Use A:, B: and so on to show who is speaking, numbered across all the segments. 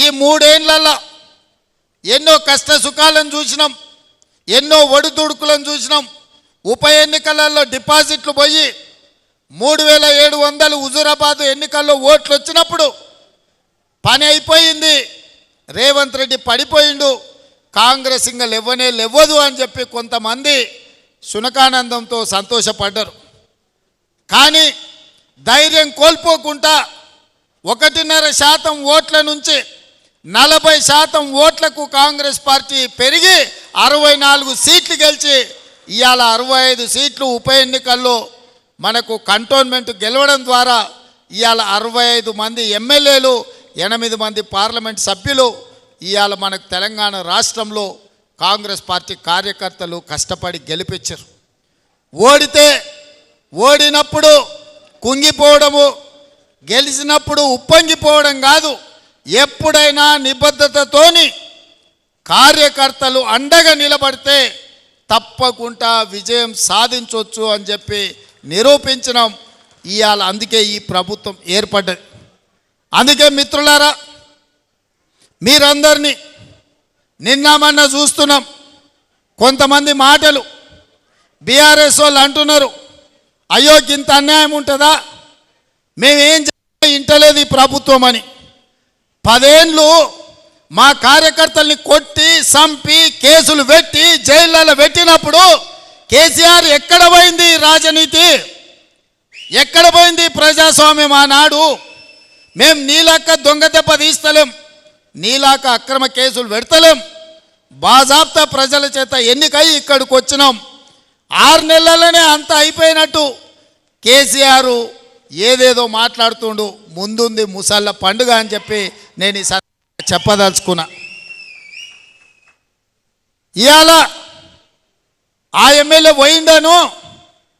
A: ఈ 3 ఏళ్లలో ఎన్నో కష్ట సుఖాలను చూసినాం, ఎన్నో ఒడిదుడుకులను చూసినాం. ఉప ఎన్నికలలో డిపాజిట్లు పోయి 3700 హుజూరాబాద్ ఎన్నికల్లో ఓట్లు వచ్చినప్పుడు పని అయిపోయింది, రేవంత్ రెడ్డి పడిపోయిండు, కాంగ్రెస్ ఇంకా లేవదు అని చెప్పి కొంతమంది సునకానందంతో సంతోషపడ్డారు. కానీ ధైర్యం కోల్పోకుండా 1.5% ఓట్ల నుంచి 40% ఓట్లకు కాంగ్రెస్ పార్టీ పెరిగి 64 సీట్లు గెలిచి ఇవాళ 65 సీట్లు ఉప ఎన్నికల్లో మనకు కంటోన్మెంట్ గెలవడం ద్వారా ఇవాళ 65 మంది ఎమ్మెల్యేలు, 8 మంది పార్లమెంట్ సభ్యులు ఇవాళ మనకు తెలంగాణ రాష్ట్రంలో కాంగ్రెస్ పార్టీ కార్యకర్తలు కష్టపడి గెలిపించారు. ఓడినప్పుడు కుంగిపోవడము, గెలిచినప్పుడు ఉప్పొంగిపోవడం కాదు. ఎప్పుడైనా నిబద్ధతతోని కార్యకర్తలు అండగా నిలబడితే తప్పకుండా విజయం సాధించవచ్చు అని చెప్పి నిరూపించడం ఇవాళ. అందుకే ఈ ప్రభుత్వం ఏర్పడ్డది. అందుకే మిత్రులారా, మీరందరినీ నిన్న మొన్న చూస్తున్నాం. కొంతమంది మాటలు బీఆర్ఎస్ వాళ్ళు అంటున్నారు, అయ్యో ఇంత అన్యాయం ఉంటుందా, మేమేం ఇంటలేదు ఈ ప్రభుత్వం అని. 10 ఏళ్ళు మా కార్యకర్తల్ని కొట్టి చంపి కేసులు పెట్టి జైళ్ళలో పెట్టినప్పుడు కేసీఆర్ ఎక్కడ పోయింది రాజనీతి, ఎక్కడ పోయింది ప్రజాస్వామ్యం? ఆనాడు మేము నీలాక దొంగ దెబ్బ తీస్తలేం, నీలాక అక్రమ కేసులు పెడతలేం, బాజాబ్తా ప్రజల చేత ఎన్నికై ఇక్కడికి వచ్చినాం. 6 నెలలనే అంత అయిపోయినట్టు కేసీఆర్ ఏదేదో మాట్లాడుతుండు. ముందుంది ముసళ్ళ పండుగ అని చెప్పి నేను ఈ చెప్పదలుచుకున్నా. ఇవాళ ఆ ఎమ్మెల్యే పోయిండను,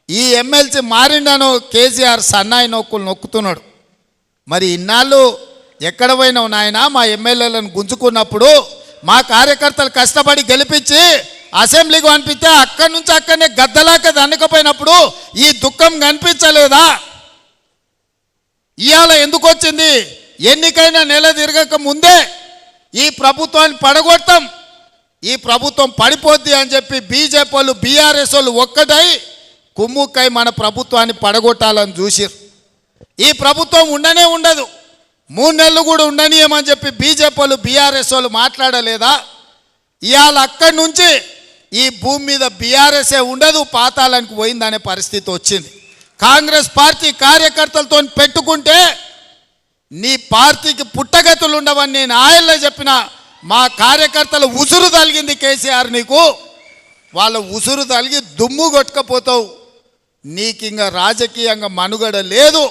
A: ఈ ఎమ్మెల్సీ మారిండను కేసీఆర్ సన్నాయి నొక్కులు నొక్కుతున్నాడు. మరి ఇన్నాళ్ళు ఎక్కడ పోయినావు నాయన? మా ఎమ్మెల్యేలను గుంజుకున్నప్పుడు మా కార్యకర్తలు కష్టపడి గెలిపించి అసెంబ్లీకి పంపిస్తే అక్కడి నుంచి అక్కడనే గద్దలాక దండకపోయినప్పుడు ఈ దుఃఖం కనిపించలేదా? ఇవాళ ఎందుకు వచ్చింది? ఎన్నికైనా నెల తిరగక ముందే ఈ ప్రభుత్వాన్ని పడగొడతాం, ఈ ప్రభుత్వం పడిపోద్ది అని చెప్పి బీజేపీ వాళ్ళు బీఆర్ఎస్ వాళ్ళు ఒక్కటై కుమ్ముక్కై మన ప్రభుత్వాన్ని పడగొట్టాలని చూసిరు. ఈ ప్రభుత్వం ఉండనే ఉండదు, 3 నెలలు కూడా ఉండనీయమని చెప్పి బీజేపీ వాళ్ళు బీఆర్ఎస్ వాళ్ళు మాట్లాడలేదా? ఇవాళ అక్కడి నుంచి ఈ భూమి మీద బీఆర్ఎస్ఏ ఉండదు, పాతాళానికి పోయిందనే పరిస్థితి వచ్చింది. కాంగ్రెస్ పార్టీ కార్యకర్తలతో పెట్టుకుంటే నీ పార్టీకి పుట్టగతులు ఉండవని నేను ఆయల్లో చెప్పిన. మా కార్యకర్తలు ఉసురు తలిగింది కేసీఆర్ నీకు, వాళ్ళ ఉసురు తలిగి దుమ్ము కొట్టుకపోతావు, నీకు ఇంకా రాజకీయంగా మనుగడ లేదు.